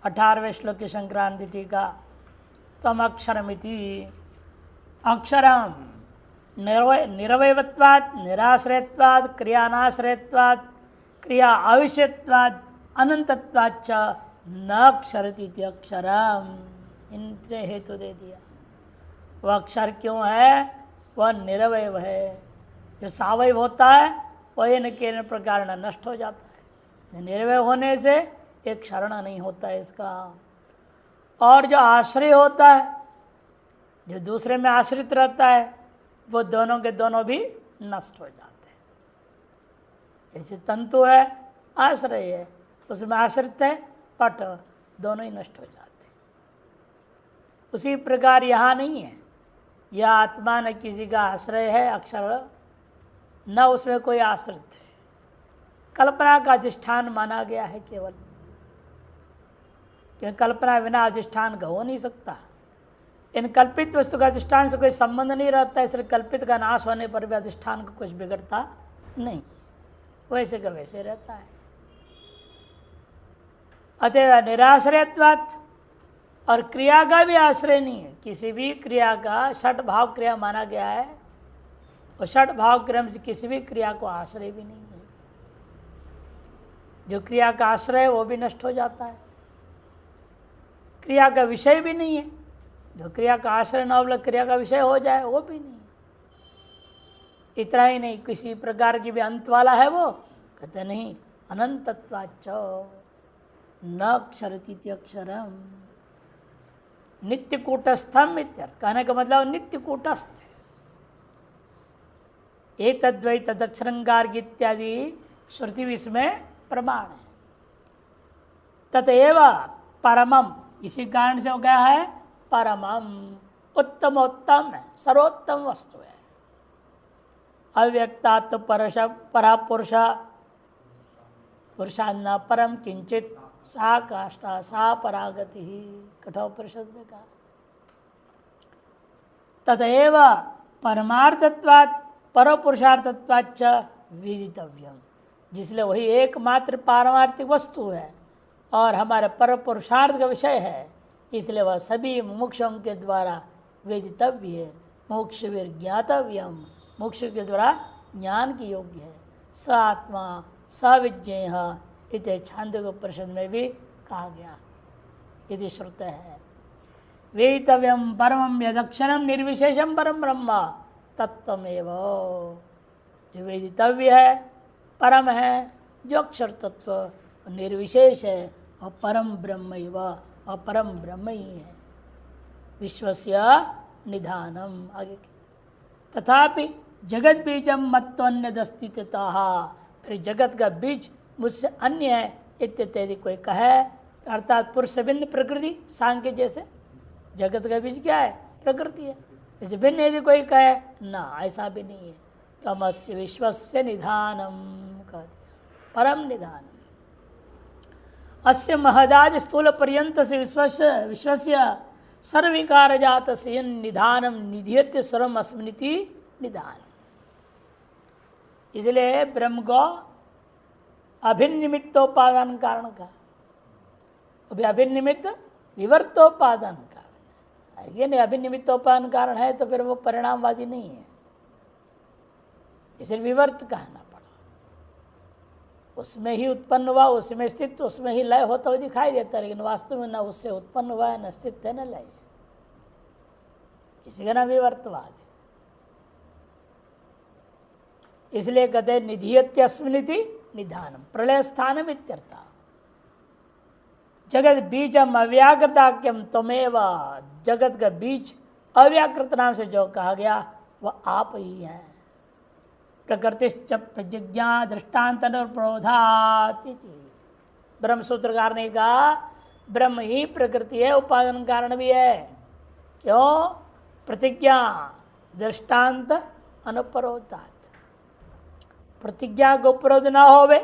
18वें श्लोक की संक्रांति टीका। तम अक्षरमिति अक्षरम निरवयत्वात् निराश्रयत्वात् क्रियानाश्रयत्वात् क्रिया अविषयत्वात् अनंतत्वाच्च न अक्षरति अक्षरम। इनके हेतु दे दिया। वह अक्षर क्यों है? वह निरवय है। जो सावयव होता है वह न के प्रकार नष्ट हो जाता है। निरवय होने से एक क्षरण नहीं होता है इसका। और जो आश्रय होता है, जो दूसरे में आश्रित रहता है, वो दोनों के दोनों भी नष्ट हो जाते हैं। जैसे तंतु है, आश्रय है, उसमें आश्रित है पट, दोनों ही नष्ट हो जाते हैं। उसी प्रकार यहाँ नहीं है। यह आत्मा न किसी का आश्रय है अक्षर, न उसमें कोई आश्रित है। कल्पना का अधिष्ठान माना गया है केवल, क्योंकि कल्पना बिना अधिष्ठान का हो नहीं सकता। इन कल्पित वस्तु का अधिष्ठान से कोई संबंध नहीं रहता, इसलिए कल्पित का नाश होने पर भी अधिष्ठान को कुछ बिगड़ता नहीं, वैसे का वैसे रहता है। अतः निराश्रयत्वात्, और क्रिया का भी आश्रय नहीं है। किसी भी क्रिया का षट भाव क्रिया माना गया है, और षट भाव क्रम से किसी भी क्रिया को आश्रय भी नहीं है। जो क्रिया का आश्रय है वो भी नष्ट हो जाता है। क्रिया का विषय भी नहीं है। जो क्रिया का आश्रय न हो क्रिया का विषय हो जाए वो भी नहीं है। इतना ही नहीं, किसी प्रकार की भी अंत वाला है वो, कहते नहीं अनंतत्वाच्च न अक्षरतीति अक्षरम। नित्य कूटस्थम इत्यर्थ। कहने का मतलब नित्य कूटस्थ है। एक तद्वै तदक्षरंगार इत्यादि श्रुति भी इसमें प्रमाण है। ततएव परमम, इसी कारण से हो गया है परमम, उत्तमोत्तम है, सर्वोत्तम वस्तु है। अव्यक्तात् परा पुरुष पुरुषान्न परम किंचित सा काष्ठा सा परागति ही, कठोपनिषद में कहा। ततएव परमार्थत्वात् परपुरुषार्थत्वाच्च विदितव्यम, जिसलिए वही एकमात्र पारमार्थिक वस्तु है और हमारे पर पुरुषार्थ का विषय है, इसलिए वह सभी मुमुक्षों के द्वारा वेदितव्य है। मोक्ष ज्ञातव्यम, मोक्ष के द्वारा ज्ञान की योग्य है। स आत्मा स विज्ञेय इत छांदोग्योपनिषद में भी कहा गया। यदि श्रुत है वेदितव्यम परमं यदक्षरम निर्विशेषम परम ब्रह्म तत्वमेव। जो वेदितव्य है, परम है, जो अक्षर तत्व निर्विशेष है और परम ब्रह्म और परम ब्रह्म ही है। विश्वस्य निधानम। आगे तथापि जगत बीजम मत्वन्यदस्तित्वतः, फिर जगत का बीज मुझसे अन्य है इत्यादि कोई कहे, अर्थात पुरुष से भिन्न प्रकृति, सांख्य जैसे जगत का बीज क्या है? प्रकृति है। जैसे भिन्न यदि कोई कहे ना, ऐसा भी नहीं है। तमस्य विश्वस्य निधानम कह दिया, परम निधानम। अस्य महदाज स्थूल पर्यंत से विश्वस्य सर्वविकार जात से निधानम निधियत्य सर्वम अस्मृति निधान। इसलिए ब्रह्म को अभिनिमित्तोपादान कारण का, अभी अभिनिमित्त विवर्तोपादान कारण। ये नहीं, अभिनिमित्तोपादान कारण है तो फिर वो परिणामवादी नहीं है, इसलिए विवर्त कहना पड़ा। उसमें ही उत्पन्न हुआ, उसमें स्थित, उसमें ही लय होता हुआ दिखाई देता है, लेकिन वास्तव में न उससे उत्पन्न हुआ है, न स्थित है, न लय। इसी का नाम विवर्तवाद है। इसलिए कहते निधीयत्यस्मिनिति निधानम प्रलय स्थानम इत्यर्थ। जगत बीजम अव्याकृताख्यम त्वमेव, जगत का बीज अव्याकृत नाम से जो कहा गया वह आप ही है। प्रकृतिश्च प्रज्ञा दृष्टान्त अनुप्रोधात। ब्रह्म सूत्रकार ने कहा ब्रह्म ही प्रकृति है, उपादान कारण भी है। क्यों? प्रतिज्ञा दृष्टांत अनुप्रोधात। प्रतिज्ञा को उपरोध न होवे।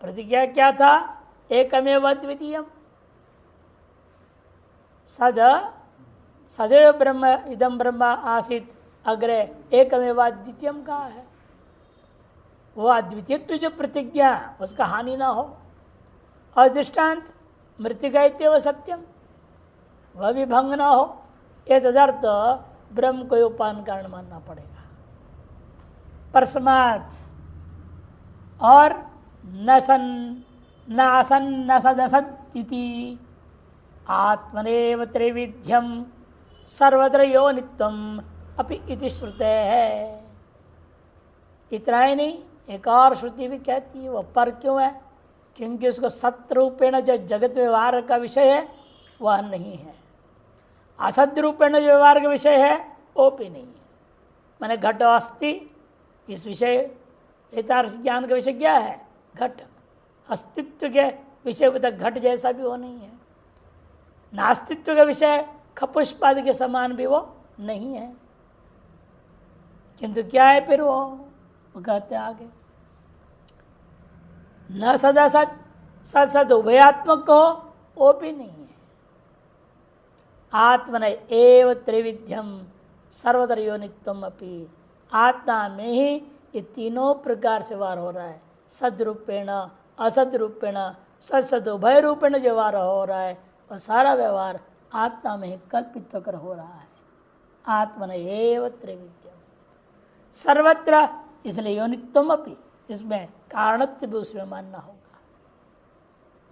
प्रतिज्ञा क्या था? एकमेव अद्वितीयम। सदैव ब्रह्म इदम ब्रह्म आसीत अग्रे एकमेव अद्वितीयम कहा है। वो अद्वितीयत्व जो प्रतिज्ञा, उसका हानि ना हो। और दृष्टांत मृतिका इत्येव सत्यम, वह भी भंग न हो, ये तदर्थ ब्रह्म को उपादान कारण मानना पड़ेगा। परस्मात् और न सन न असन न सदसत इति आत्मनेव त्रिविध्यम सर्वत्र योनित्वम अपि इति श्रुते है। इतना ही नहीं, एक और श्रुति भी कहती है, वह पर क्यों है? क्योंकि उसको सत्य रूपेण जो जगत व्यवहार का विषय है वह नहीं है, असत्य रूपेण जो व्यवहार का विषय है वो भी नहीं है। मैंने घट अस्थि इस विषय यथार्थ ज्ञान का विषय क्या है? घट। अस्तित्व के विषय को तक घट जैसा भी वो नहीं है, नास्तित्व का विषय खपुष्पादि के समान भी वो नहीं है। किंतु क्या है फिर वो कहते आगे, न सदा सत सत सद उभयात्मक हो वो भी नहीं है। आत्मन एव त्रिविध्यम सर्वत्र योनित्वम अपि, आत्मा में ही ये तीनों प्रकार से व्यवहार हो रहा है। सदरूपेण असद रूपेण सद उभय रूपेण जो व्यवहार हो रहा है वह सारा व्यवहार आत्मा में ही कल्पित होकर हो रहा है। आत्मन एव त्रिविध्यम सर्वत्र, इसलिए योनित्वम अपि, इसमें कारणत्व भी उसमें मानना होगा।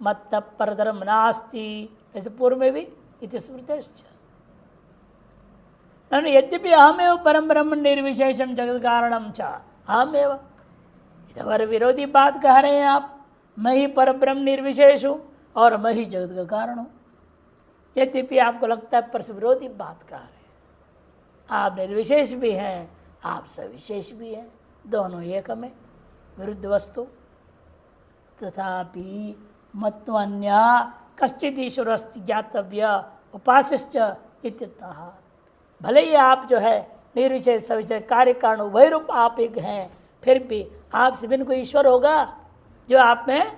मत्त परधर्म नास्ति, ऐसे पूर्व में भी इति स्मृतिश्च। यद्यपि अहमेव परम ब्रह्म निर्विशेषम जगत कारणम च अहमेव, इधर विरोधी बात कह रहे हैं आप। मैं ही पर ब्रह्म निर्विशेष हूँ और मैं ही जगत का कारण हूँ। यद्यपि आपको लगता है परस्पर विरोधी बात कह रहे हैं। आप निर्विशेष भी हैं, आप सविशेष भी हैं, दोनों एक में विरुद्ध वस्तु। तथापि मत्वन्या कश्चित् ईश्वरस्ति ज्ञातव्य उपास्यश्च इत्यतः, भले ही आप जो है निर्विशेष सविशेष कार्य कारण उभय रूप आप एक हैं, फिर भी आपसे बिन कोई ईश्वर होगा जो आप में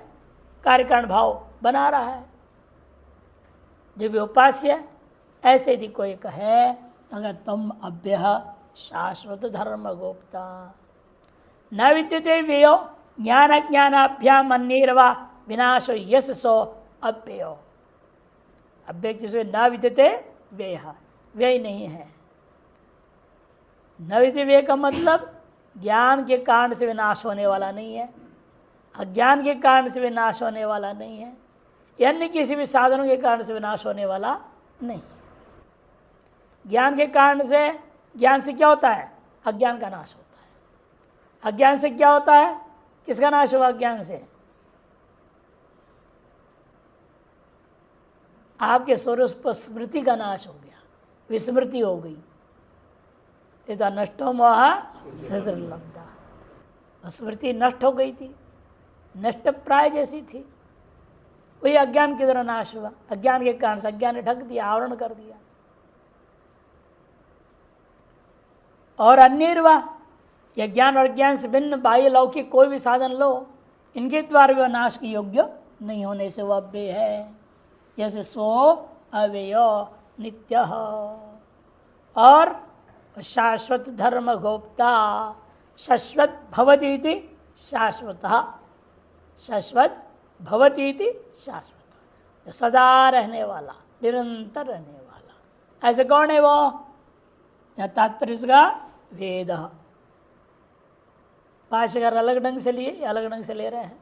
कार्य कारण भाव बना रहा है, जो भी उपास्य। ऐसे यदि कोई कहे अगर तुम अभ्य शाश्वत धर्म गोप्ता न विद्यते व्ययो ज्ञान ज्ञानाभ्याम अन्यर्वा विनाशो यश सो अव्ययो। अव्यय किसमें न विद्यते व्यय, व्यय नहीं है। न विद्यते व्यय का मतलब ज्ञान के कारण से विनाश होने वाला नहीं है, अज्ञान के कारण से विनाश होने वाला नहीं है, अन्य किसी भी साधनों के कारण से विनाश होने वाला नहीं। ज्ञान के कारण से, ज्ञान से क्या होता है? अज्ञान का नाश होता है। अज्ञान से क्या होता है? किसका नाश हुआ? अज्ञान से आपके स्वरूप पर स्मृति का नाश हो गया, विस्मृति हो गई। तो नष्टो मोह सृजलब्धा, स्मृति नष्ट हो गई थी, नष्ट प्राय जैसी थी। वही अज्ञान की तरह नाश हुआ। अज्ञान के कारण से अज्ञान ने ढक दिया, आवरण कर दिया। और अन्यर्वा, यह ज्ञान और ज्ञान से भिन्न बाह्य लौकिक कोई भी साधन लो, इनके द्वारा भी नाश के योग्य नहीं होने से वह अव्यय है। जैसे सो अव्यय नित्य और शाश्वत धर्म गोप्ता, शाश्वत भवति इति शाश्वतः, शाश्वत भवति इति शाश्वत, सदा रहने वाला, निरंतर रहने वाला। ऐसे कौन है वो? यह तात्पर्य उसका वेद। भाष्यकार अलग ढंग से लिए, अलग ढंग से ले रहे हैं।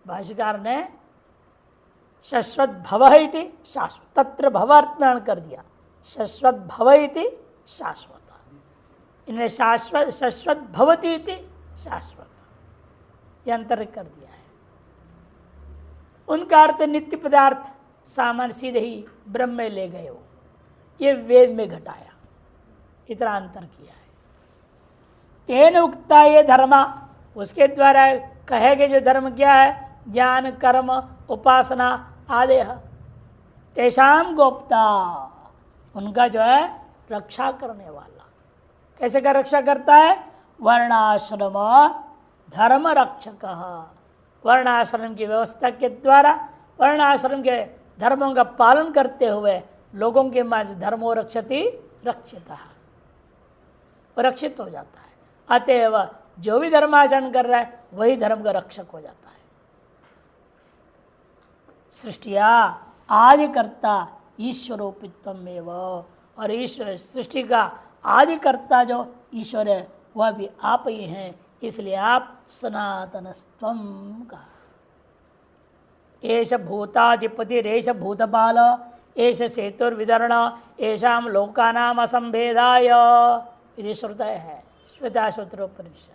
भाष्यकार ने शाश्वत भव इति शाश्वत, तत्र भव अर्पण कर दिया, शाश्वत भव इति शाश्वत, इन्हें शाश्वत शाश्वत भवति इति शाश्वत, यह अंतर कर दिया है। उनका अर्थ नित्य पदार्थ सामान्य सीधे ही ब्रह्म में ले गए, वो ये वेद में घटाया, इतना अंतर किया है। तेन उक्ता ये धर्म, उसके द्वारा कहे गए जो धर्म क्या है? ज्ञान कर्म उपासना आदेह तेषाम गोप्ता, उनका जो है रक्षा करने वाला। कैसे का रक्षा करता है? वर्णाश्रम धर्म रक्षक, वर्णाश्रम की व्यवस्था के द्वारा, वर्णाश्रम के धर्मों का पालन करते हुए लोगों के माध्यम धर्मो रक्षति रक्षितः, रक्षित हो जाता है। अतएव जो भी धर्माचरण कर रहा है वही धर्म का रक्षक हो जाता है। सृष्टिया आदिकर्ता ईश्वरोपित्वमेव, और ईश्वर सृष्टि का आदिकर्ता जो ईश्वर है वह भी आप ही हैं, इसलिए आप सनातनस्त्वम कहा। एष भूताधिपति रेष भूतपाल एष सेतुर्विदर्ण एषाम लोकानाम असंभेदाय, इति श्रुतय है श्वेताश्वतरोपनिषद।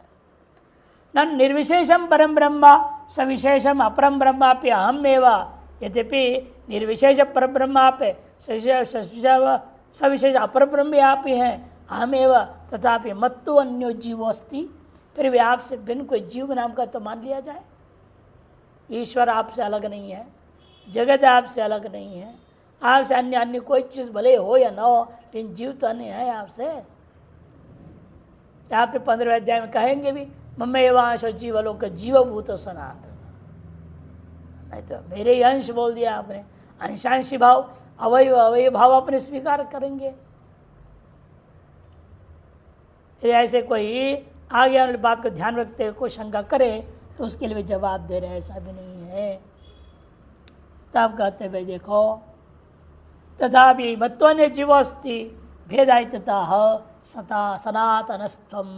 न निर्विशेषम परम ब्रह्म सविशेषम अपरम ब्रह्मापि अहमेव, यद्यपि निर्विशेष पर ब्रह्म पे सविशेष अपर ब्रह्म भी आप ही हैं, अहमेव, तथापि मत्तु अन्यो जीवो अस्ति, फिर भी आपसे भिन्न कोई जीव नाम का तो मान लिया जाए। ईश्वर आपसे अलग नहीं है, जगत आपसे अलग नहीं है, आपसे अन्य अन्य कोई चीज़ भले हो या ना हो, लेकिन जीव तो अन्य है आपसे। यहाँ पे 15वें अध्याय में कहेंगे भी ममेवांश जीवलोक जीवभूत सनातन, नहीं तो मेरे ही अंश बोल दिया आपने, अंशांशी भाव अवयव अवयव भाव अपने स्वीकार करेंगे। ऐसे कोई आगे वाली बात को ध्यान रखते हुए कोई शंका करे तो उसके लिए भी जवाब दे रहे, ऐसा भी नहीं है। तब कहते भाई देखो, तथापि मत्वन्य जीवोस्ति भेदायतता सता सनातनस्त्वम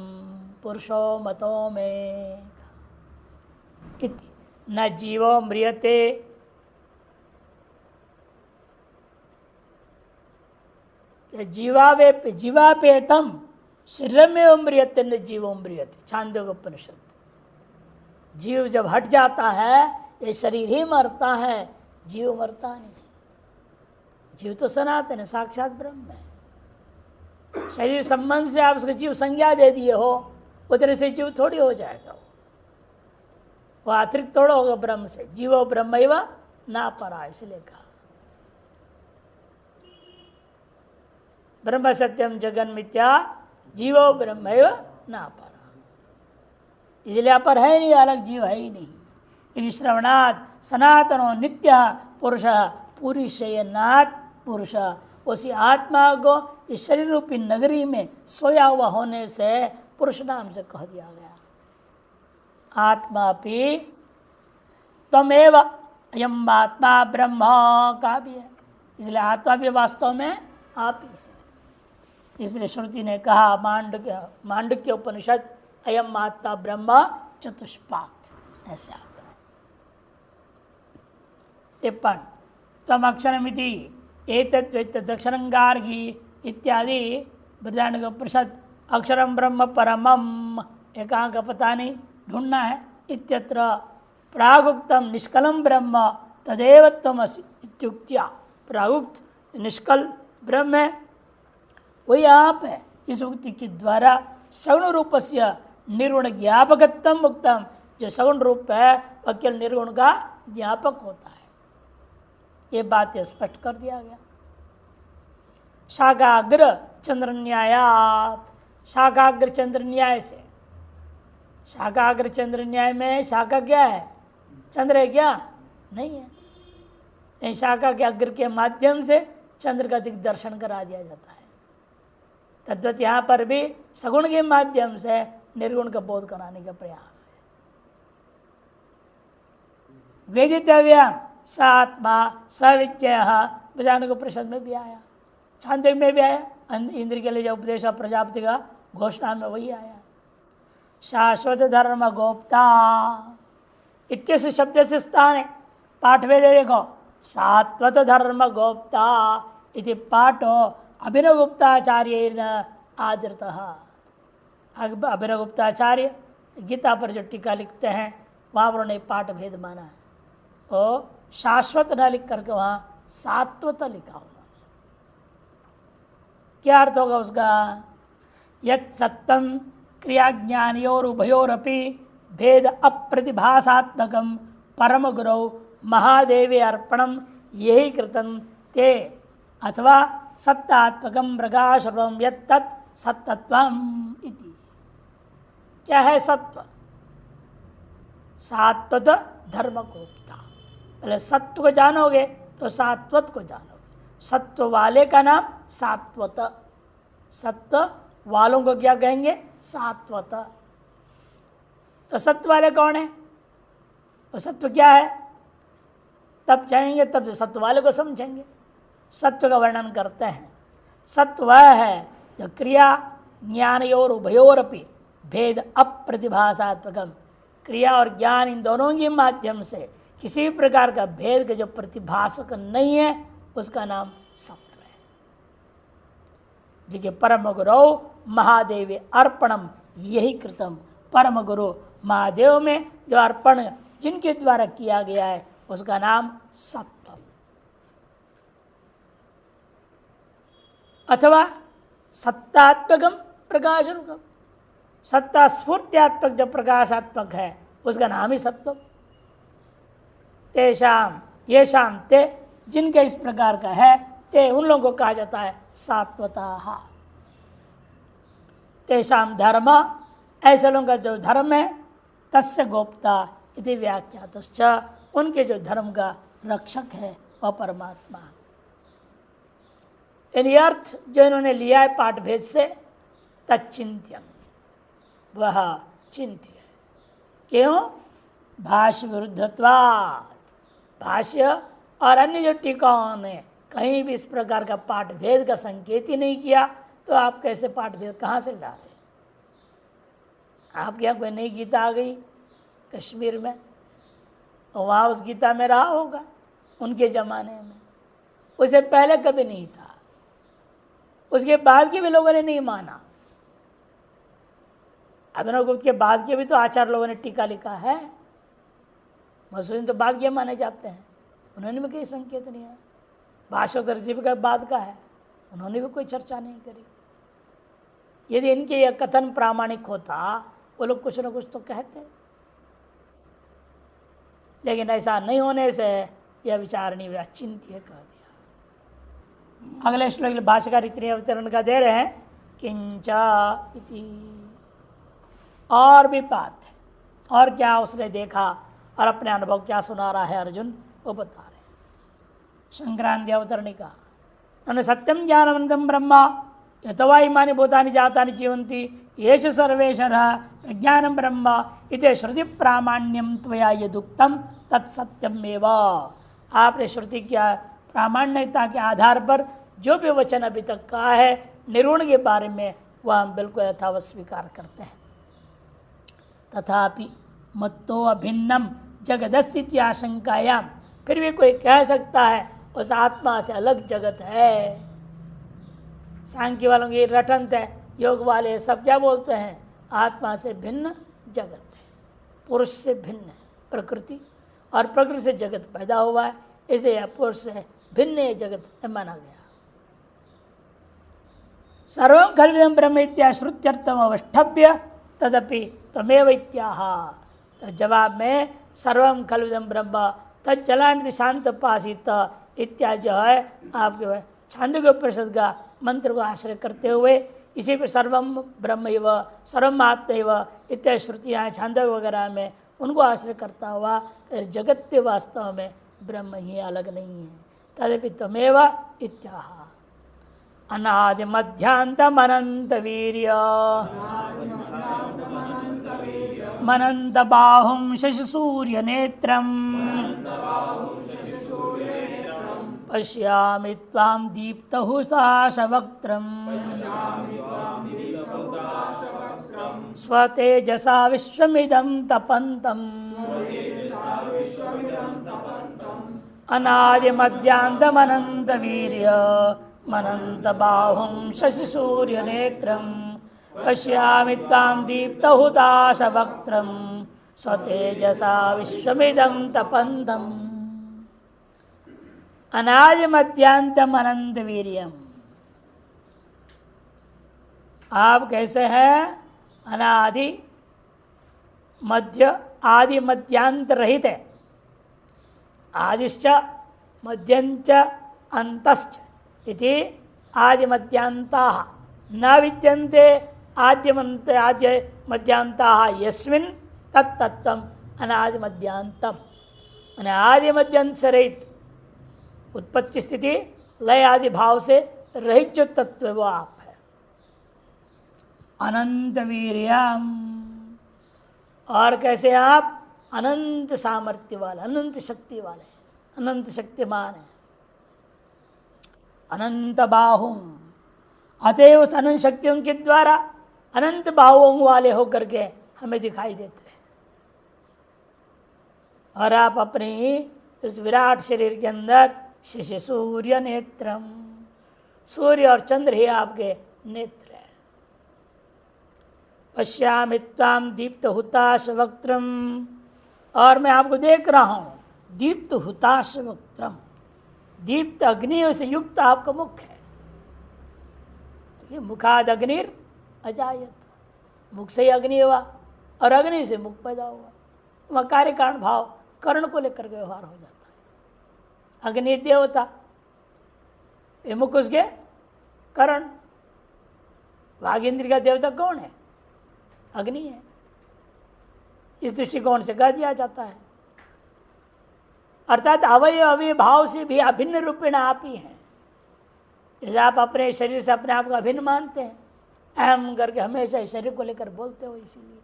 पुरुषो मतो में इति न जीवो म्रियते जीवापेतम शरीर में म्रियते न जीवो म्रियते, छांदोग्योपनिषद। जीव जब हट जाता है ये शरीर ही मरता है, जीव मरता नहीं। जीव तो सनातन है, साक्षात ब्रह्म है। शरीर संबंध से आप उसको जीव संज्ञा दे दिए हो, उतने से जीव थोड़ी हो जाएगा, वो अतिरिक्त थोड़ा होगा ब्रह्म से। जीवो ब्रह्मैव ना परा, इसलिए कहा ब्रह्म सत्यम जगन मिथ्या जीवो ब्रह्मैव ना परा, इसलिए अपर है नहीं, अलग जीव है ही नहीं। यदि श्रवणात् सनातनो नित्य पुरुष पूरी शयनात् पुरुष, उसी आत्मा को इस शरीर रूपी नगरी में सोया हुआ होने से पुरुष नाम से कह दिया गया। आत्मा भी त्वमेव अयम आत्मा ब्रह्म का भी है, इसलिए आत्मा भी वास्तव में आप ही है। इसलिए श्रुति ने कहा मांडुक्य उपनिषद अयम आत्मा ब्रह्म चतुष्पाद, ऐसे आता है। टिप्पण तम अक्षरमिति एतद्वेत्त दक्षिणंगार्घी इत्यादि बृहदारण्यक उपनिषद अक्षरम ब्रह्म परमम, एकांक पता नहीं ढूंढना है। इत्यत्र प्रागुक्तम निष्कलम ब्रह्म तदेव त्वमसि इत्युक्त्या, प्रागुक्त निष्कल ब्रह्म है वही आप है, इस उक्ति के द्वारा सगुण रूप से निर्गुण ज्ञापकत्वम मुक्तम, जो सगुण रूप है वह केवल निर्गुण का ज्ञापक होता है, ये बात स्पष्ट कर दिया गया। शाखाग्र चंद्र न्यायात, शाखाग्र चंद्र न्याय से, शाखाग्र चंद्र न्याय में शाखा क्या है, चंद्र है क्या, नहीं है। नहीं, शाखा के अग्र के माध्यम से चंद्र का दिग्दर्शन करा दिया जाता है। तद्वत यहाँ पर भी सगुण के माध्यम से निर्गुण का बोध कराने का प्रयास है। वेदितव्य स आत्मा सविज्ञ, बृहदारण्यक उपनिषद में भी आया, छांदोग्य में भी आया, इंद्र के लिए जो उपदेश प्रजापति का घोषणा में वही आया। शाश्वत धर्म गोप्ता इत्यस्य शब्द से स्थान है, पाठ में देखो, सात्वत धर्म गोप्ता इति पाठो अभिनव गुप्ताचार्य आदृतः। अभिनव गुप्ताचार्य गीता पर जो टीका लिखते हैं वहाँ पर उन्होंने पाठ भेद माना है, और शाश्वत न लिख करके वहाँ सात्वत लिखा उन्होंने। क्या अर्थ होगा उसका, यत् सत्यम क्रिया ज्ञानियोर उभयोरपि भेद अप्रतिभासात्मकम परम गुरौ महादेवे अर्पणम यही कृतम ते, अथवा सत्तात्मकम प्रकाशरूपम यत् सत्तत्वम इति। क्या है सत्व, सात्वत धर्म गोप्ता। पहले सत्व को जानोगे तो सात्वत को जानोगे। सत्व वाले का नाम सात्वत, सत्व वालों को क्या कहेंगे, सात्वत। तो सत्व वाले कौन है, वो सत्व क्या है, तब जाएंगे, तब से सत्व वाले को समझेंगे। सत्व का वर्णन करते हैं। सत्व वह है जो क्रिया ज्ञानयोर उभयोरपि भेद अप्रतिभासात्मकम, क्रिया और ज्ञान इन दोनों के माध्यम से किसी प्रकार का भेद का जो प्रतिभासक नहीं है, उसका नाम सत्व है। देखिए, परम गुरु महादेव अर्पणम यही कृतम, परम गुरु महादेव में जो अर्पण जिनके द्वारा किया गया है उसका नाम सत्व। अथवा सत्तात्मकम प्रकाशरूपम, सत्ता स्फूर्त्यात्मक जो प्रकाशात्मक है उसका नाम ही सत्व। तेषाम येषाम ते, जिनके इस प्रकार का है, ते उन लोगों को कहा जाता है सात्वता। तेषाम धर्म, ऐसे लोगों का जो धर्म है, तस्य गोप्ता इति व्याख्यातश्च, उनके जो धर्म का रक्षक है वह परमात्मा। यानी अर्थ जो इन्होंने लिया है पाठ भेद से, तच्चिंत्यम, वह चिंत्य। क्यों? भाष्य विरुद्धत्वात्, भाष्य और अन्य जो टीकाओं ने कहीं भी इस प्रकार का पाठ भेद का संकेत ही नहीं किया, तो आप कैसे पाठ भेद कहाँ से ला रहे? आपके यहाँ कोई नई गीता आ गई कश्मीर में, और वहाँ उस गीता में रहा होगा उनके ज़माने में, उससे पहले कभी नहीं था, उसके बाद के भी लोगों ने नहीं माना। अभिनव गुप्त के बाद के भी तो आचार्य लोगों ने टीका लिखा है, मसूरी तो बाद के माने जाते हैं, उन्होंने भी कोई संकेत नहीं है। भाष्योत्तर जी का बाद का है, उन्होंने भी कोई चर्चा नहीं करी। यदि इनके यह कथन प्रामाणिक होता, वो लोग कुछ न कुछ तो कहते, लेकिन ऐसा नहीं होने से यह विचारणीय अचिंत्य कह दिया। अगले श्लोक भाष्यकार इतने अवतरण का दे रहे हैं, किंचा इति, और भी बात है, और क्या उसने देखा और अपने अनुभव क्या सुना रहा है अर्जुन, वो बता रहे हैं। संक्रांति अवतरणिका, उन्होंने सत्यम ज्ञानवंतम ब्रह्मा यतवा इमानि भूतानि जातानि जीवन्ति येष सर्वेशरः प्रज्ञानं ब्रह्म इति श्रुति प्रामाण्यम त्वया यदुक्तम तत्सत्यमेव। आपने श्रुति क्या प्रामाण्यता के आधार पर जो भी वचन अभी तक कहा है निर्गुण के बारे में, वह हम बिल्कुल यथावत स्वीकार करते हैं। तथापि मत्तो अभिन्नम जगदस्ति आशंकायाम, फिर भी कोई कह सकता है उस आत्मा से अलग जगत है। सांख्य वालों की रटंत है, योग वाले सब क्या बोलते हैं, आत्मा से भिन्न जगत है, पुरुष से भिन्न है प्रकृति, और प्रकृति से जगत पैदा हुआ है, इसे यह पुरुष से भिन्न जगत माना गया। सर्वं खल्विदं ब्रह्म इत्या श्रुत्यर्थम अवष्टभ्य तदपि तमेव इत्याह। तो जवाब में सर्वं खल्विदं ब्रह्म तज्जलानिति शांत पासित इत्यादि जो है आपके छांदोग्य उपनिषद का मंत्र को आश्रय करते हुए, इसी पर सर्वम ब्रह्म एव सर्वम आत्म एव इत्यादि श्रुतियाँ छांदोग्य वगैरह में उनको आश्रय करता हुआ जगत के वास्तव में ब्रह्म ही अलग नहीं है। तदपि तमेव इत्याह। अनादि मध्यांतम अनंत वीर्य मनंत बाहुं शशि सूर्य नेत्रम पश्यामि त्वां दीप्तहुताशवक्त्रम् स्वतेजसा विश्वमिदं तपन्तम् अनादिमध्यान्तमनन्तवीर्य मनन्तबाहुं शशिसूर्यनेत्रं पश्यामि त्वां दीप्तहुताशवक्त्रम् स्वतेजसा विश्वमिदं तपन्तम्। अनादि मध्यांतम अनंत वीर्यम, आप कैसे हैं? अनादि मध्य आदि मध्यांत रहित है। आदिश्च मध्यंच अंतश्च इति आदि मध्यांताः न विद्यन्ते आद्यमन्त आद्य मध्यांताः यस्मिन् तत्तत्वम् अनादि मध्यांतम। आदि मध्यांत से रहित, उत्पत्ति स्थिति लय आदि भाव से रहित जो तत्व है वो आप है। अनंत वीर्यम, और कैसे आप? अनंत सामर्थ्य वाले, अनंत शक्ति वाले। अनंत शक्तिमान है, अनंत बाहुम, अतएव उस अनंत शक्तियों के द्वारा अनंत बाहुओं वाले होकर के हमें दिखाई देते हैं। और आप अपने इस विराट शरीर के अंदर शिशि सूर्य नेत्रम, सूर्य और चंद्र ही आपके नेत्र हैं। पश्यामि त्वाम दीप्त हुताश वक्त्रम, और मैं आपको देख रहा हूं दीप्त हुताश वक्त्रम, दीप्त अग्नियों से युक्त आपका मुख है। ये मुखाद अग्निर अजायत, मुख से ही अग्नि हुआ और अग्नि से मुख पैदा हुआ। वह कार्य कारण भाव कर्ण को लेकर के व्यवहार हो जाता है। अग्नि देवता, ये मुख उसके कर्ण। वागेंद्र का देवता कौन है? अग्नि है। इस दृष्टिकोण से कह दिया जाता है। अर्थात अवयव अवयव भाव से भी अभिन्न रूपेण आप ही हैं। जैसे आप अपने शरीर से अपने आप को अभिन्न मानते हैं, अहम करके हमेशा शरीर को लेकर बोलते हो, इसीलिए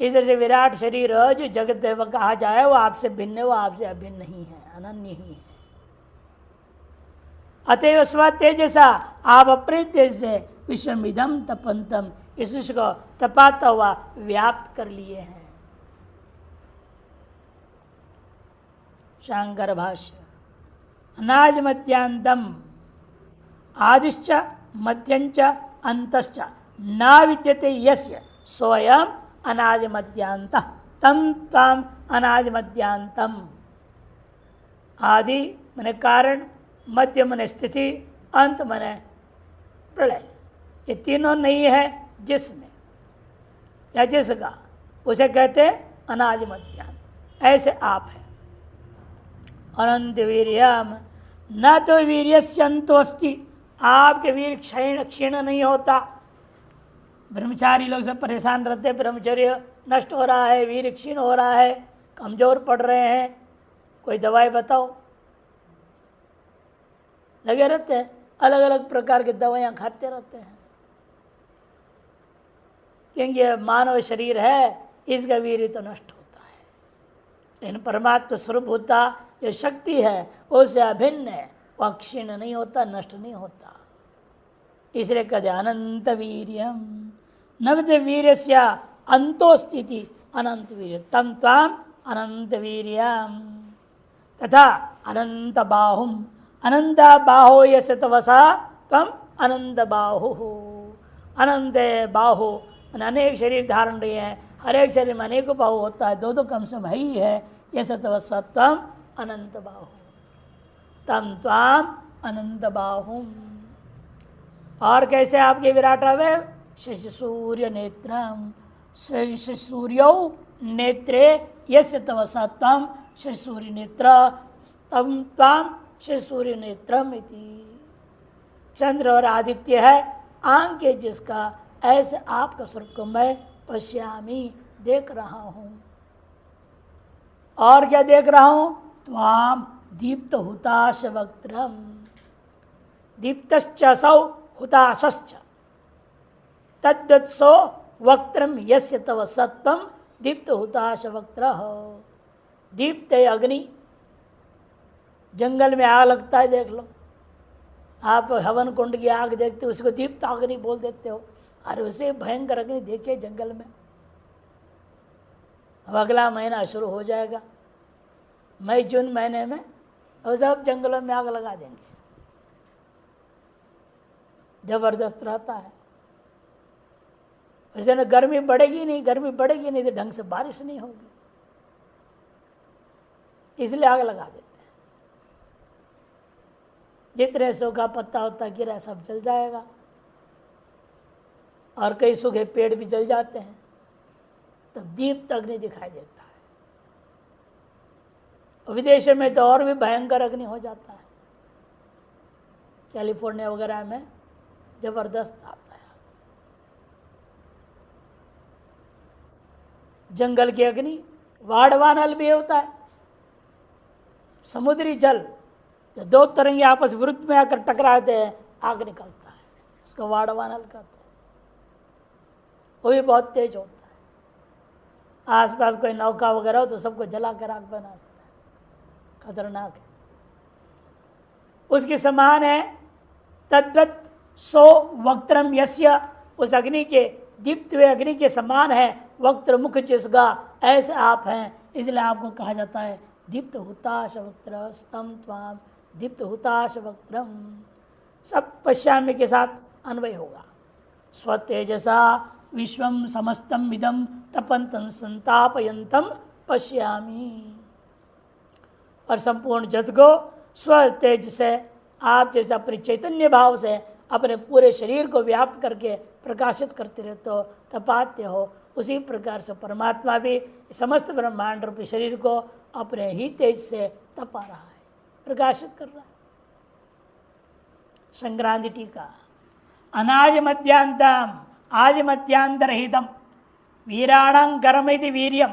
इस तरह से विराट शरीर जो जगत देव कहा जाए वो आपसे भिन्न है, वो आपसे अभिन्न नहीं है, अनन्य ही है। अतएव स्व तेजसा, आप अपने तेज से विश्वमिदम तपंतम, इस विश्व को तपाता हुआ व्याप्त कर लिए हैं। शांकर भाष्य, अनादि मध्यांतम, आदिश्च मध्यंच अंतश्च न विद्यते यस्य स्वयं अनादि मध्यांत तम ताम अनादि मध्यांतम। आदि मने कारण, मध्य मने स्थिति, अंत मने प्रलय, ये तीनों नहीं है जिसमें या जिसका, उसे कहते हैं अनादि मध्यांत। ऐसे आप हैं। अनंत वीर्यम, न तो वीर्यस्य अंतो अस्ति, आपके वीर क्षीण नहीं होता। ब्रह्मचारी लोग सब परेशान रहते हैं, ब्रह्मचर्य नष्ट हो रहा है, वीर क्षीण हो रहा है, कमजोर पड़ रहे हैं, कोई दवाई बताओ। लगे रहते हैं, अलग अलग प्रकार की दवाइयाँ खाते रहते हैं, क्योंकि ये मानव शरीर है, इसका वीर तो नष्ट होता है। लेकिन परमात्मा स्वरूप होता जो शक्ति है उससे अभिन्न है, वह क्षीण नहीं होता, नष्ट नहीं होता। इसलिए कहते अनंत वीर्यम, नवद वीर्यस्य अंतो स्थिति अनंत वीर्य तम त्वाम अनंत वीर्यम। तथा अनंत बाहुम, अनंत बाहो यस्य तवसा तम अनंत बाहु। अनंत बाहु, अनेक शरीर धारण रहे हैं, हर एक शरीर में अनेक बाहु होता है, दो कम से है ही है। यस्य तवसा तम अनंत बाहु, तम त्वाम अनंत बाहुम। और कैसे आपके विराट अवयव? शशि सूर्य नेत्रम, शशि सूर्यो नेत्रे यस्य तवसा तम शशि सूर्य नेत्र तम त्वाम शशि सूर्य नेत्रम इति। चंद्र और आदित्य है आंख के जिसका, ऐसे आपका स्वरूप को मैं पश्यामी देख रहा हूं। और क्या देख रहा हूं? त्वाम दीप्त हुताश वक्त्रम, दीप्तश्च सौ हुताशश्च तद्वत्सो वक्त्रम यस्य तव सत्वम दीप्त हुताश वक्त्र। दीप्त अग्नि, जंगल में आग लगता है, देख लो आप, हवन कुंड की आग देखते हो, उसको दीप्त अग्नि बोल देते हो। अरे उसे भयंकर अग्नि देखिए जंगल में। अब अगला महीना शुरू हो जाएगा, मई जून महीने में, और सब जंगलों में आग लगा देंगे। जबरदस्त रहता है। वैसे ना गर्मी बढ़ेगी नहीं, गर्मी बढ़ेगी नहीं तो ढंग से बारिश नहीं होगी, इसलिए आग लगा देते हैं। जितने सूखा पत्ता होता गिरा सब जल जाएगा, और कई सूखे पेड़ भी जल जाते हैं, तब दीप्त अग्नि दिखाई देता है। विदेशों में तो और भी भयंकर अग्नि हो जाता है, कैलिफोर्निया वगैरह में जबरदस्त आता है। जंगल की अग्नि, वाड़वानल भी होता है, समुद्री जल, जो दो तरंगे आपस विरुद्ध में आकर टकराते हैं, आग निकलता है, उसको वाड़वानल कहते हैं। वो भी बहुत तेज होता है। आसपास कोई नौका वगैरह हो तो सबको जला कर आग बना देता है। खतरनाक है। उसके समान है तद्वत सो वक्त्रम यस्य, उस अग्नि के दीप्त हुए अग्नि के समान है वक्त्र मुख जिसका, ऐसे आप हैं, इसलिए आपको कहा जाता है दीप्त हुताश वक्त्र स्तम त्वाम दीप्त हुताश वक्त्रम। सब पश्यामी के साथ अन्वय होगा। स्वतेजसा विश्वम समस्तम इदम तपंतम संतापयंतम पश्यामी। और संपूर्ण जगत को स्व तेज से आप जैसे अपने चैतन्य भाव से अपने पूरे शरीर को व्याप्त करके प्रकाशित करते रहते हो, तपाते हो, उसी प्रकार से परमात्मा भी समस्त ब्रह्मांड रूपी शरीर को अपने ही तेज से तपा रहा है, प्रकाशित कर रहा है। संक्रांति टीका। अनादि मध्यांतम आदि मध्यांतरहितम वीराणां कर्म इति वीर्यम।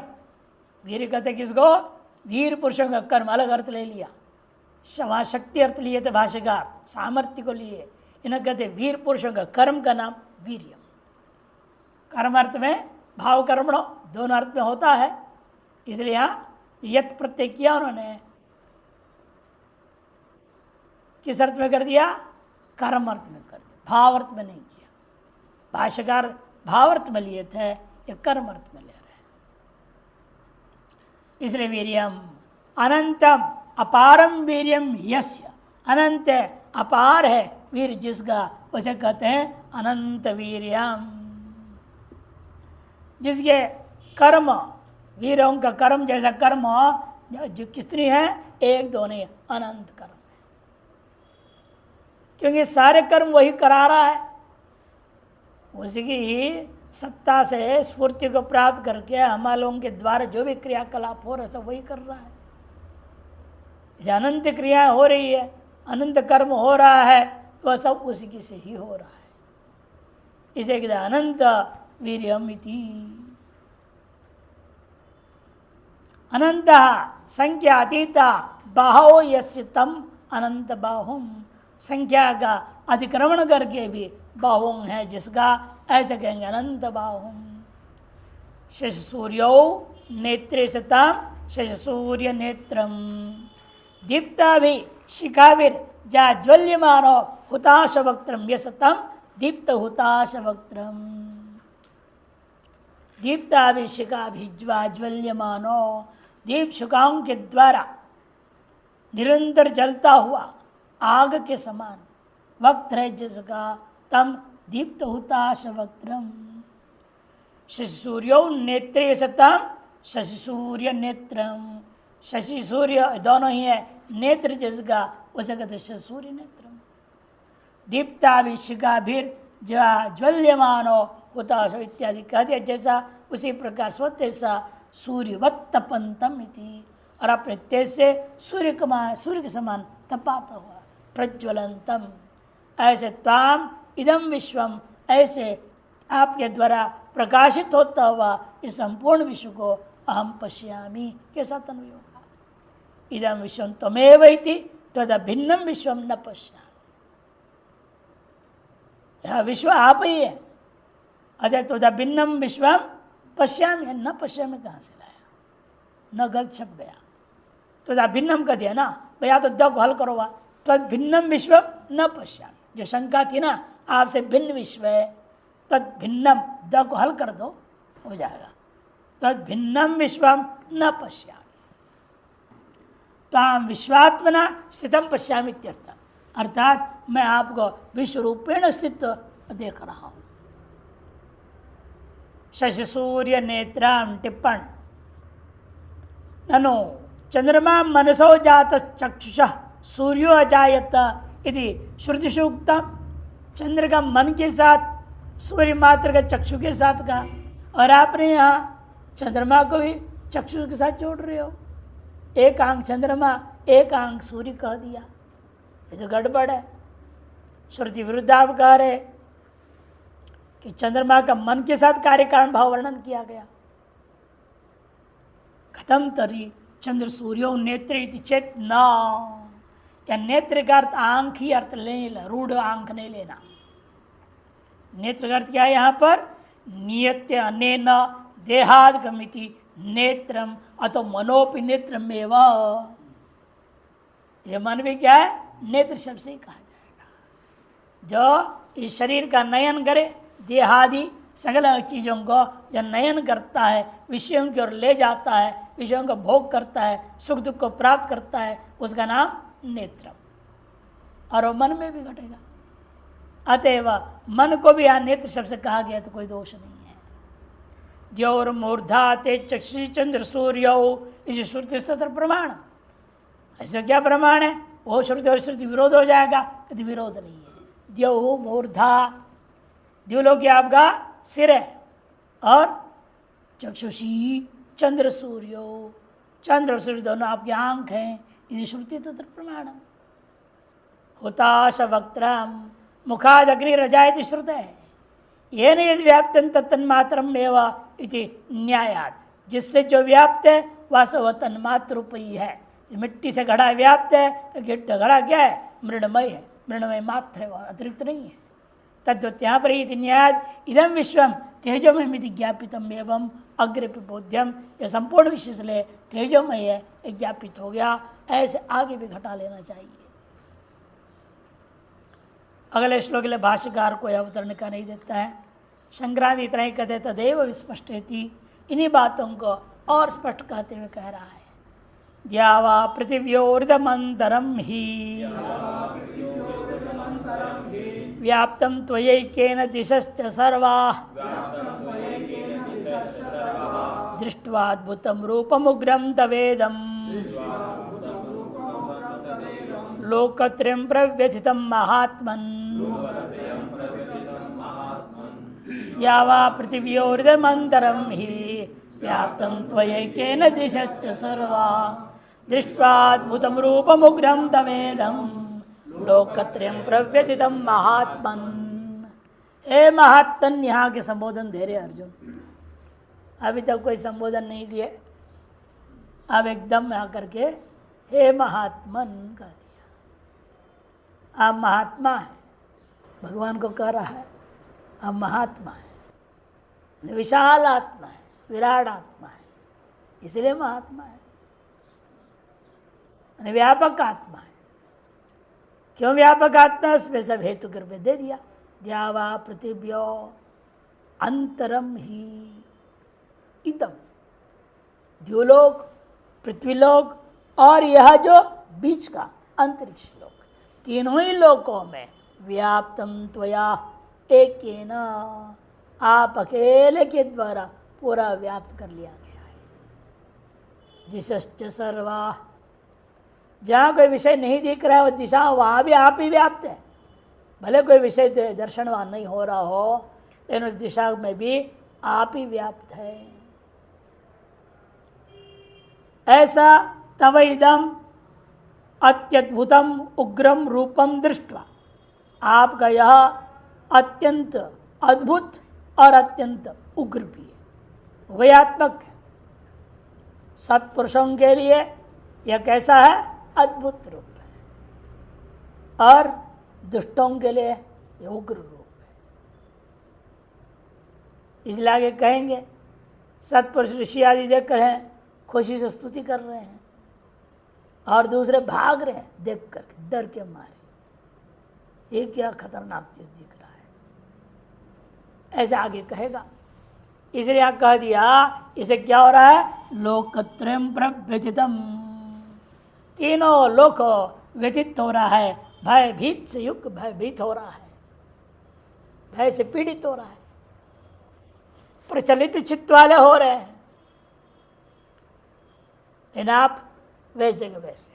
वीर कहते किसको? वीर पुरुषों का कर्म, अलग अर्थ ले लिया। वहाँ शक्ति अर्थ लिए थे भाष्यकार, सामर्थ्य को लिए। इन्हें कहते वीर पुरुषों का कर्म का नाम वीर्यम। कर्म अर्थ में भाव कर्मणो दोनों अर्थ में होता है, इसलिए यहाँ यत प्रत्यय किया उन्होंने। किस अर्थ में कर दिया? कर्म अर्थ में कर दिया, भाव अर्थ में नहीं किया। भाष्यकार भाव अर्थ में लिए थे, या कर्म अर्थ में ले रहे हैं। इसलिए वीर्यम अनंतम अपारम वीर्यम यस्य, अनंत अपार है वीर जिसका, उसे कहते हैं अनंत वीर्यम। जिसके कर्म, वीरों का कर्म जैसा कर्म जो कितनी है? एक दो नहीं, अनंत कर्म है। क्योंकि सारे कर्म वही करा रहा है, उसकी ही सत्ता से स्फूर्ति को प्राप्त करके हम लोगों के द्वारा जो भी क्रियाकलाप हो रहा है सब वही कर रहा है। अनंत क्रियाएं हो रही है, अनंत कर्म हो रहा है, तो सब उसी से ही हो रहा है। इसे कहते अनंत वीर्यम इति। अनंत संख्या अतीता बाहो यस्य तम अनंत बाहुम। संख्या का अतिक्रमण करके भी बाहुम है जिसका, ऐसे कहेंगे अनंत बाहुम। शश सूर्यो नेत्रे सताम शश सूर्य नेत्रम दीप्ता भी शिखाविर जाज्वल्यमानो हुताश वक्त्रम यशतम दीप्त हुताश वक्त्रम। दीप्ता भी शिखा भी ज्वाज्वल्यमानो, दीप शिखाओं के द्वारा निरंतर जलता हुआ आग के समान वक्त है जिसका, तम दीप्त हुताश वक्त्रम। शशि सूर्यो नेत्रे सतम शशि सूर्य नेत्रम। शशि सूर्य दोनों ही है, नेत्र जिसका उसे कहते शशि सूर्य नेत्रम। दीप्ता भी शिखा भी ज्वल्यमानो हुताश इत्यादि कह दिया। जैसा उसी प्रकार स्वतेज सा सूर्यवत तपंतम इति, और अपने तेज से सूर्य के समान तपाता हुआ प्रज्वलंतम। ऐसे ताम इदम विश्वम, ऐसे आपके द्वारा प्रकाशित होता हुआ इस संपूर्ण विश्व को अहम पश्यामी के साथ अन्वय होगा। इदम विश्वम त्वमेव इति तद भिन्नम विश्वम न पश्यामि। यह विश्व आप ही है, अजय तद भिन्नम विश्वम पश्यामि। न पश्यामि कहाँ से लाया? न गलत छप गया, तो भिन्नम का दिया ना भैया, तो द को हल करो, तद भिन्नम विश्व न पश्यामि। जो शंका थी ना आपसे भिन्न विश्व है, तद भिन्नम द को हल कर दो, हो जाएगा। तद भिन्नम विश्वम न पश्यामि, ताम विश्वात्मना स्थितम पश्यामि इत्यर्थ। अर्थात मैं आपको विश्व रूपेण स्थित देख रहा हूं। शशि सूर्य नेत्राम टिप्पण। ननु चंद्रमा मनसो जात चक्षुषः सूर्यो अजायत इति श्रुतिषु उक्तम। चंद्र का मन के साथ सूर्य मात्र का चक्षु के साथ कहा, और आपने यहाँ चंद्रमा को भी चक्षु के साथ जोड़ रहे हो। एक आंख चंद्रमा एक आंख सूर्य कह दिया, ये तो गड़बड़ है। श्रुति विरुद्ध आप कह रहे कि चंद्रमा का मन के साथ कार्य कारण भाव वर्णन किया गया। खत्म तरी चंद्र सूर्यो नेत्र इति चेत न, या नेत्र का अर्थ आंख ही अर्थ ले, रूढ़ आंख नहीं लेना। नेत्र का अर्थ क्या है यहाँ पर? नियत्य अनेन देहादगमिति नेत्रम अतो मनोपि नेत्रमेव। ये मन भी क्या है, नेत्र शब्द से ही कहा जाएगा। जो इस शरीर का नयन करे, देहादि सगल चीज़ों को जो नयन करता है, विषयों की ओर ले जाता है, विषयों का भोग करता है, सुख दुख को प्राप्त करता है, उसका नाम नेत्र। और वो मन में भी घटेगा। अतएव मन को भी यहाँ नेत्र शब्द से कहा गया तो कोई दोष नहीं है। द्योर मूर्धा ते चक्षुषी चंद्र सूर्यो, इस श्रुति स्त्रोत्र प्रमाण। ऐसा क्या प्रमाण है? वो श्रुति और श्रुति विरोध हो जाएगा, यदि विरोध नहीं है। द्यो मूर्धा, द्युलोक आपका सिर है, और चक्षुषी चंद्र सूर्यो, चंद्र और सूर्य दोनों आपकी आंख हैं, इसी श्रुति तत्र प्रमाण। हुताश वक्त्रम मुखाद अग्नि रजायति श्रुत है, ये नहीं यदि व्याप्तन तन्मात्रम एवं इति न्यायात। जिससे जो व्याप्त है वास्तव वह तन्मात्र रूप ही है। मिट्टी से घड़ा व्याप्त है तो घड़ा क्या है? मृणमय है, मृणमय मात्र है, अतिरिक्त नहीं है। तद्वत यहाँ पर ही न्यायाद इदम विश्वम तेजोमय ज्ञापितम एवं अग्रपि बोध्यम, यह संपूर्ण विश्व से ले तेजोमय है, ज्ञापित हो गया। ऐसे आगे भी घटा लेना चाहिए। अगले श्लोक के लिए भाष्यकार कोई अवतरण का नहीं देता है। शंकरादि इतना ही कहते तदेव विस्पष्टेति, इन्हीं बातों को और स्पष्ट कहते हुए कह रहा है। द्यावा पृथिव्योर्धमंतरम ही व्याप्तम त्वयैकेन दिशश्च सर्वाः दृष्ट्वाद्भुतं रूपमुग्रं तवेदं लोकत्रयं प्रव्यथितं महात्मन्। यावा पृथिव्योर्धमंतरं हि व्याप्तं त्वयैकेन दिशश्च सर्वाः दृष्ट्वाद्भुतं रूपमुग्रं तवेदं लोकत्रयं प्रव्यथितं महात्मन्। हे महात्मन, यहाँ के संबोधन दे रहे अर्जुन। अभी तक कोई संबोधन नहीं लिए, अब एकदम आकर के हे महात्मन कह दिया। आप महात्मा है, भगवान को कह रहा है आप महात्मा है, विशाल आत्मा है, विराट आत्मा है, इसलिए महात्मा है। व्यापक आत्मा है। क्यों व्यापक आत्मा? उसमें सब हेतु कृपया दे दिया। द्यावा पृथिव्यो अंतरम ही इदम, द्युलोक, पृथ्वीलोक और यह जो बीच का अंतरिक्ष लोक, तीनों ही लोकों में व्याप्तम त्वया एकेन, आप अकेले के द्वारा पूरा व्याप्त कर लिया गया है। दिशश्च सर्वा, जहाँ कोई विषय नहीं दिख रहा है वो दिशा, वहाँ भी आप ही व्याप्त है। भले कोई विषय दर्शनवान नहीं हो रहा हो, लेकिन उस दिशा में भी आप ही व्याप्त है। ऐसा तवैदम अत्यद्भुतम उग्रम रूपम दृष्ट्वा, आपका यह अत्यंत अद्भुत और अत्यंत उग्र भी है, उभयात्मक है। सत्पुरुषों के लिए यह कैसा है? अद्भुत रूप है, और दुष्टों के लिए यह उग्र रूप है। इसलिए आगे कहेंगे सत्पुरुष ऋषि आदि देख कर हैं, खुशी से स्तुति कर रहे हैं, और दूसरे भाग रहे हैं देख कर, डर के मारे। ये क्या खतरनाक चीज दिख रहा है, ऐसे आगे कहेगा। इसलिए यहाँ कह दिया, इसे क्या हो रहा है? लोकत्रयं प्रव्यथितम, तीनों लोक व्यतीत हो रहा है, भयभीत से युक्त भयभीत हो रहा है, भय से पीड़ित हो रहा है, प्रचलित चित्त वाले हो रहे हैं। लेकिन आप वैसे के वैसे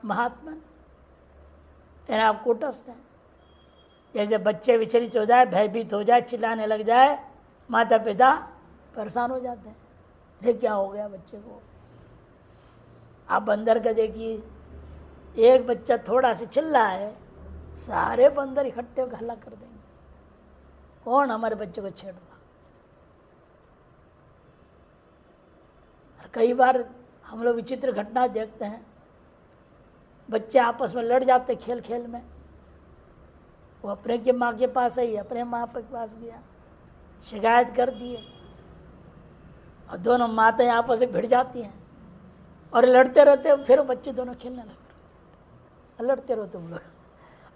महात्मा, लेकिन आप कूटस्थ हैं। जैसे बच्चे विचलित हो जाए, भयभीत हो जाए, चिल्लाने लग जाए, माता पिता परेशान हो जाते हैं। अरे क्या हो गया बच्चे को? आप बंदर का देखिए, एक बच्चा थोड़ा सा चिल्ला है, सारे बंदर इकट्ठे होकर हल्ला कर देंगे। कौन हमारे बच्चे को छेड़ रहा? और कई बार हम लोग विचित्र घटना देखते हैं, बच्चे आपस में लड़ जाते खेल खेल में। वो अपने की माँ के पास आई, अपने माँ के पास गया, शिकायत कर दिए, और दोनों माताएं आपस में भिड़ जाती हैं और लड़ते रहते हैं। फिर बच्चे दोनों खेलने लगते। लड़ते रहो तुम लोग,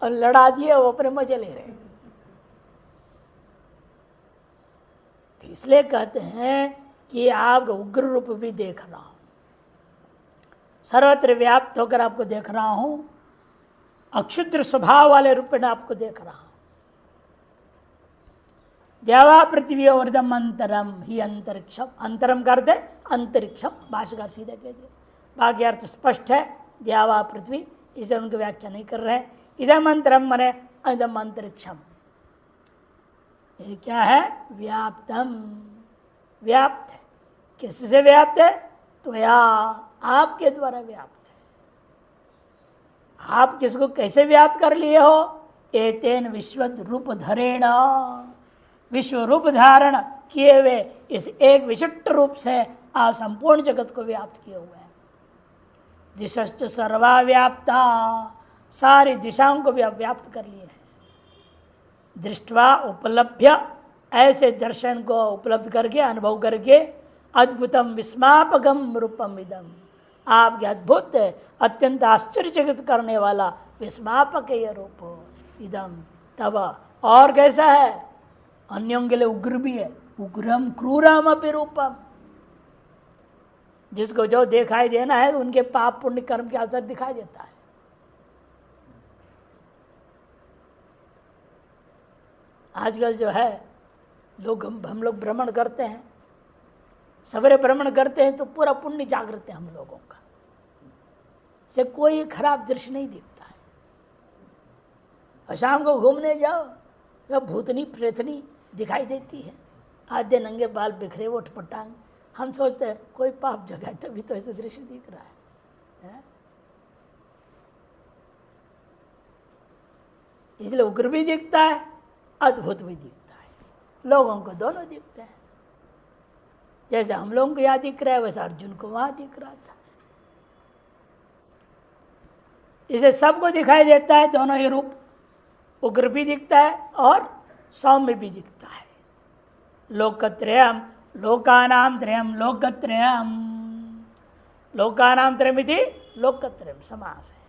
और लड़ा दिए वो अपने मजे ले रहे। तो इसलिए कहते हैं कि आपका उग्र रूप भी देख रहा हूं, सर्वत्र व्याप्त होकर आपको देख रहा हूं, अक्षुद्र स्वभाव वाले रूप में आपको देख रहा हूं। देवा पृथ्वी और इदम अंतरम ही अंतरिक्षम, अंतरम कर दे अंतरिक्षम, भाष्यकार सीधे कह दिया, बाकी अर्थ स्पष्ट है। देवा पृथ्वी, इसे उनकी व्याख्या नहीं कर रहे। इदम अंतरम मने इदम अंतरिक्षम, ये क्या है? व्याप्तम, व्याप्त है। किससे व्याप्त है? तो या आपके द्वारा व्याप्त है। आप किसको कैसे व्याप्त कर लिए हो? एतेन विश्वद रूप धरेण, विश्व रूप धारण किए हुए इस एक विशिष्ट रूप से आप संपूर्ण जगत को व्याप्त किए हुए हैं। दिशश्च सर्वा व्याप्ता, सारी दिशाओं को भी आप व्याप्त कर लिए हैं। दृष्टवा उपलभ्य, ऐसे दर्शन को उपलब्ध करके, अनुभव करके, अद्भुतम विस्मापकम रूपम इदम, आपके अद्भुत अत्यंत आश्चर्यचकित करने वाला विस्मापक है यह रूप। इदम तब, और कैसा है? अन्यों के लिए उग्र भी है, उग्रम क्रूरम अपि रूपम, जिसको जो दिखाई देना है उनके पाप पुण्य कर्म के असर दिखाई देता है। आजकल जो है लोग, हम लोग भ्रमण करते हैं, सवेरे भ्रमण करते हैं तो पूरा पुण्य जागृत है हम लोगों का, से कोई खराब दृश्य नहीं दिखता है। और शाम को घूमने जाओ तो भूतनी प्रेतनी दिखाई देती है, आधे नंगे बाल बिखरे उठ पटांग। हम सोचते हैं कोई पाप जगह है तभी तो ऐसे दृश्य दिख रहा है। इसलिए उग्र भी दिखता है, अद्भुत भी दिखता है, लोगों को दोनों दिखते हैं। जैसे हम लोगों को यहाँ दिख रहा है वैसे अर्जुन को वहां दिख रहा था। इसे सबको दिखाई देता है दोनों ही रूप, उग्र भी दिखता है और सौम्य भी दिखता है। लोकत्रयम, लोकानाम त्रयम लोकत्रयम, लोकानाम त्रयम इति लोकत्रयम समास है।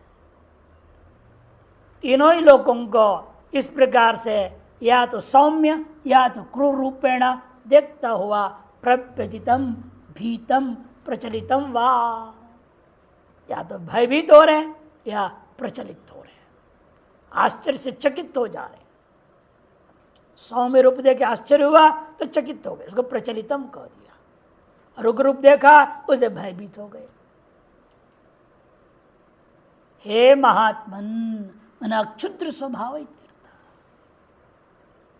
तीनों ही लोकों को इस प्रकार से या तो सौम्य या तो क्रूर रूपेण देखता हुआ प्रव्यथितम भीतम प्रचलितम वा, या तो भयभीत हो रहे हैं या प्रचलित हो रहे हैं, आश्चर्य से चकित हो जा रहे हैं। सौम्य रूप देखे आश्चर्य हुआ तो चकित हो गए, उसको प्रचलितम कह दिया, और उग्र रूप देखा उसे भयभीत हो गए। हे महात्मन, मन अक्षुद्र स्वभाव इत्यर्थ,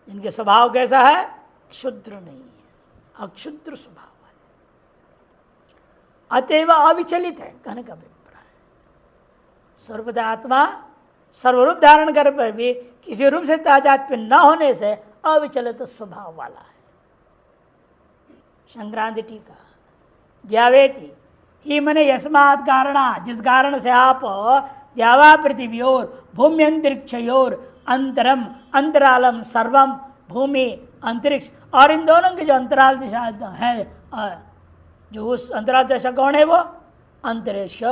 जिनके स्वभाव कैसा है? क्षुद्र नहीं है, अक्षुद्र स्वभाव वाले, अतएव अविचलित है कहने का अभिप्राय। सर्वदा आत्मा सर्वरूप धारण कर पर भी किसी रूप से तादात्म्य न होने से अविचलित स्वभाव वाला है। संक्रांति टीका, द्यावेति ही मने यस्मात् कारणा, जिस कारण से आप द्यावा पृथिव्योर भूमि अंतरिक्षयोर अंतरम अंतरालम सर्वम, भूमि अंतरिक्ष और इन दोनों के जो अंतराल दिशा है, जो उस अंतराल दिशा कौन है? वो अंतरिक्ष,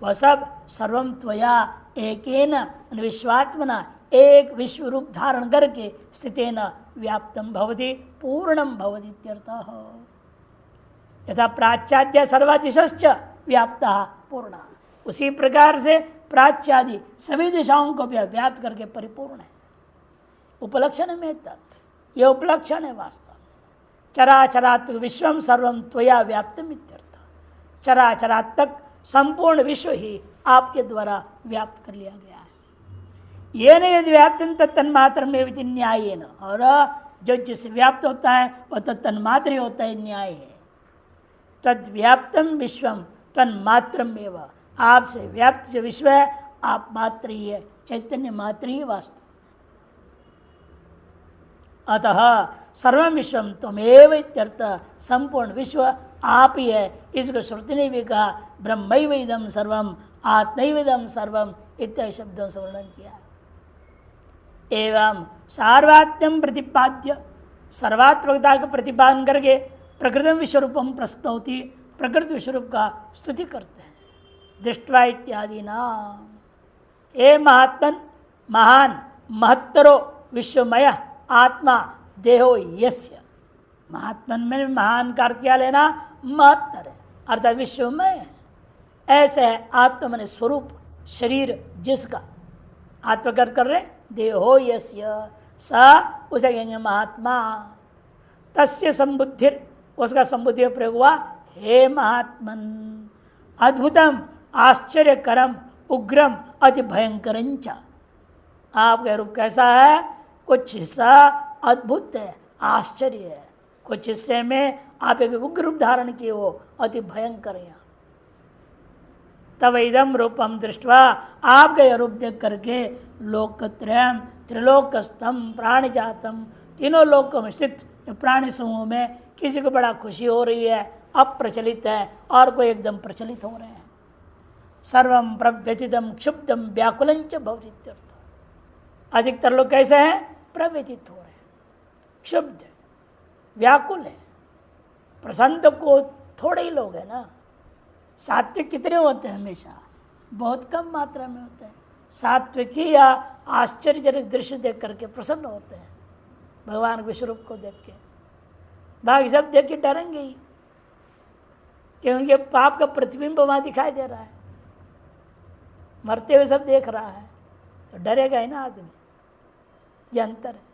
वह सब सर्वम त्वया एकेन विश्वात्मना, एक विश्व रूप धारण करके स्थितेन व्याप्तम भवति पूर्णम भवति इत्यर्थः। यथा प्राच्याद्य सर्वादिशश्च व्याप्ता पूर्ण, उसी प्रकार से प्राच्यादि सभी दिशाओं को भी व्याप्त करके परिपूर्ण है। उपलक्षण में तत्, यह उपलक्षण है वास्तव। चराचरात्मक विश्वम सर्वम त्वया व्याप्तम इत्यर्थ, चराचरात्मक संपूर्ण विश्व ही आपके द्वारा व्याप्त कर लिया गया है। ये न यदि व्याप्तन तन्मात्र में विधि न्याय न, और जो जिससे व्याप्त होता है वह तन्मात्र ही होता है, न्याय है। तद व्याप्तम विश्वम तन्मात्रम एवं, आपसे व्याप्त जो विश्व है आप मात्र ही है, चैतन्य मात्र ही वास्तव। अतः सर्वम विश्वम त्वमेव इत्यर्थ, संपूर्ण विश्व आप ही है। इसको श्रुति ने भी कहा ब्रह्मैव इदं सर्वम आत्मैव इदं सर्वम इत्यादि शब्दों से वर्णन किया। एवं सार्वात्म्यम प्रतिपाद्य, सर्वात्मकता का प्रतिपादन करके प्रकृतिम विश्वरूपम प्रस्तौति, प्रकृति विश्वरूप का स्तुति करते हैं। दृष्टवा इत्यादि नाम, हे महात्मन, महान, महत्तरो विश्वमय आत्मा देहो यस्य। महात्मन में महान का अर्थ क्या लेना? महत्तर है, अर्थात विश्वमय है। ऐसे है आत्मा माने स्वरूप, शरीर जिसका। आत्मा का अर्थ कर रहे देहो यस्य, स उसे कहेंगे महात्मा। तस्य संबुद्धिर, उसका संबुद्धि प्रयोग हुआ हे महात्मन। अद्भुतम आश्चर्यकरम उग्रम अति भयंकरंच। आपका रूप कैसा है? कुछ हिस्सा अद्भुत है, आश्चर्य है, कुछ हिस्से में आप एक उग्र रूप धारण किए हो, अति भयंकर है। तब इदम रूपम दृष्टवा, आपका यह रूप देख करके लोकत्रयम त्रिलोकस्तम प्राणी जातम, तीनों लोकों में स्थित प्राणी समूह में किसी को बड़ा खुशी हो रही है, अप्रचलित है, और कोई एकदम प्रचलित हो रहे हैं। सर्वम प्रव्यथितम क्षुब्धम व्याकुलंच भवतीत्यर्थ। अधिकतर लोग कैसे हैं? प्रव्यथित हो रहे हैं, क्षुब्ध है, व्याकुल है। प्रसन्न को थोड़े ही लोग हैं ना। सात्विक कितने होते हैं? हमेशा बहुत कम मात्रा में होते हैं। सात्विकी या आश्चर्यजनक दृश्य देख करके प्रसन्न होते हैं, भगवान के स्वरूप को देख के। बाकी सब देख के डरेंगे ही, कि उनके पाप का प्रतिबिंब वहाँ दिखाई दे रहा है, मरते हुए सब देख रहा है, तो डरेगा ही ना आदमी। ये अंतर है।